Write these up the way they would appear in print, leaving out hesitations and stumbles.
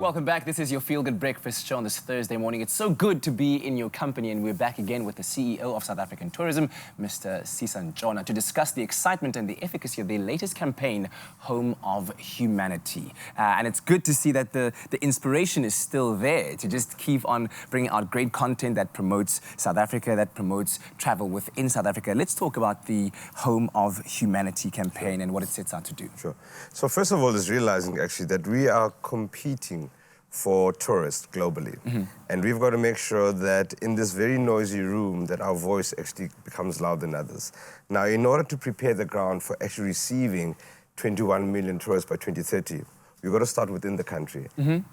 Welcome back. This is your Feel Good Breakfast show on this Thursday morning. It's so good to be in your company, and we're back again with the CEO of South African Tourism, Mr. Sisa Ntshona, to discuss the excitement and the efficacy of their latest campaign, Home of Humanity. And it's good to see that the inspiration is still there to just keep on bringing out great content that promotes South Africa, that promotes travel within South Africa. Let's talk about the Home of Humanity campaign and what it sets out to do. Sure. So first of all, is realizing actually that we are competing for tourists globally. And we've got to make sure that in this very noisy room that our voice actually becomes louder than others. Now, in order to prepare the ground for actually receiving 21 million tourists by 2030, we've got to start within the country.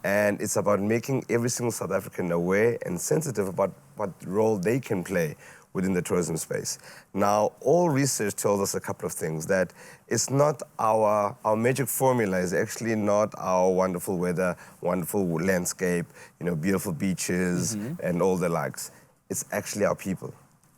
And it's about making every single South African aware and sensitive about what role they can play within the tourism space. Now, all research tells us a couple of things, that it's not our magic formula is actually not our wonderful weather, wonderful landscape, beautiful beaches and all the likes. It's actually our people.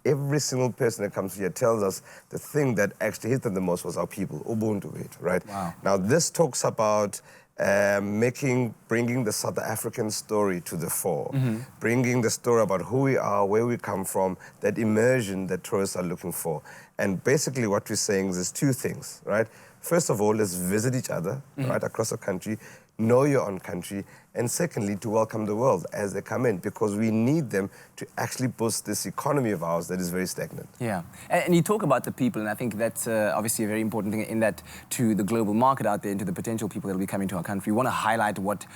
Every single person that comes here tells us the thing that actually hit them the most was our people, Ubuntu, right? Wow. Now, this talks about bringing the South African story to the fore, bringing the story about who we are, where we come from, that immersion that tourists are looking for. And basically what we're saying is two things, right? First of all, let's visit each other, right, across the country, know your own country, and secondly, to welcome the world as they come in, because we need them to actually boost this economy of ours that is very stagnant. Yeah, and you talk about the people, and I think that's obviously a very important thing in that to the global market out there and to the potential people that will be coming to our country. We want to highlight what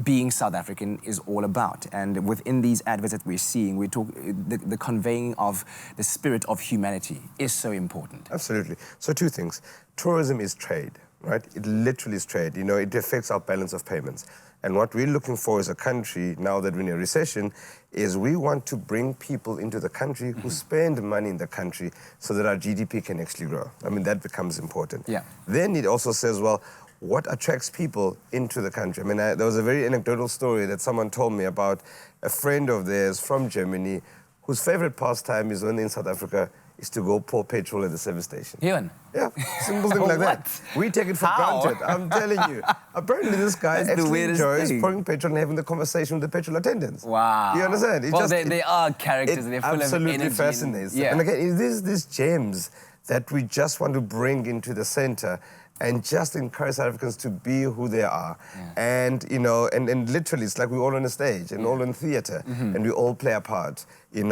being South African is all about. And within these adverts that we're seeing, we talk the conveying of the spirit of humanity is so important. Absolutely. So two things. Tourism is trade, right? It literally is trade. It affects our balance of payments. And what we're looking for as a country, now that we're in a recession, is we want to bring people into the country who spend money in the country so that our GDP can actually grow. I mean, that becomes important. Yeah. Then it also says, well, what attracts people into the country? I mean, there was a very anecdotal story that someone told me about a friend of theirs from Germany whose favorite pastime is when they're in South Africa is to go pour petrol at the service station. Ewan. Yeah, simple thing like that. We take it for granted, I'm telling you. Apparently this guy actually enjoys pouring petrol and having the conversation with the petrol attendants. Wow. You understand? They are characters, they're full of energy. Absolutely fascinating. Yeah. And again, these gems that we just want to bring into the center and just encourage South Africans to be who they are. Yeah. And, and literally, it's like we're all on a stage and all in theater and we all play a part. You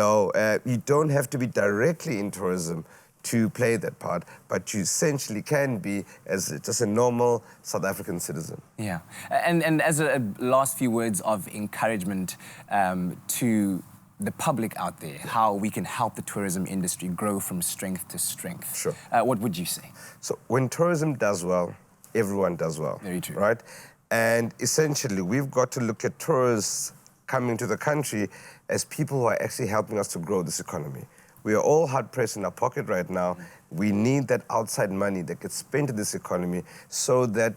don't have to be directly in tourism to play that part, but you essentially can be as just a normal South African citizen. Yeah, and as a last few words of encouragement to the public out there, how we can help the tourism industry grow from strength to strength. Sure. What would you say? So when tourism does well, everyone does well. Very true. Right? And essentially, we've got to look at tourists coming to the country as people who are actually helping us to grow this economy. We are all hard-pressed in our pocket right now. We need that outside money that gets spent in this economy so that,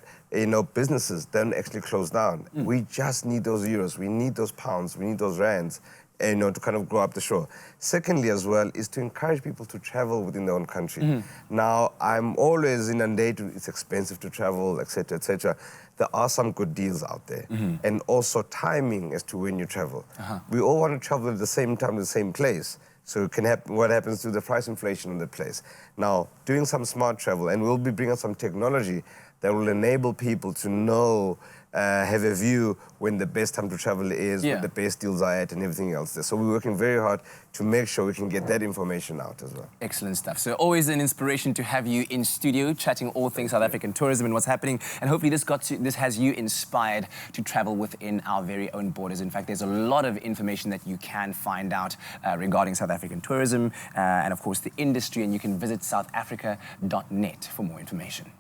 businesses don't actually close down. We just need those euros, we need those pounds, we need those rands, to kind of grow up the shore. Secondly, as well, is to encourage people to travel within their own country. Now, I'm always inundated, it's expensive to travel, etc., etc. There are some good deals out there. And also timing as to when you travel. We all want to travel at the same time to the same place. So it can happen, what happens to the price inflation in the place. Now, doing some smart travel, and we'll be bringing some technology that will enable people to know, have a view when the best time to travel is, when the best deals are at, and everything else there. So we're working very hard to make sure we can get that information out as well. Excellent stuff. So always an inspiration to have you in studio, chatting all things South African tourism and what's happening. And hopefully this has you inspired to travel within our very own borders. In fact, there's a lot of information that you can find out regarding South African tourism and, of course, the industry. And you can visit southafrica.net for more information.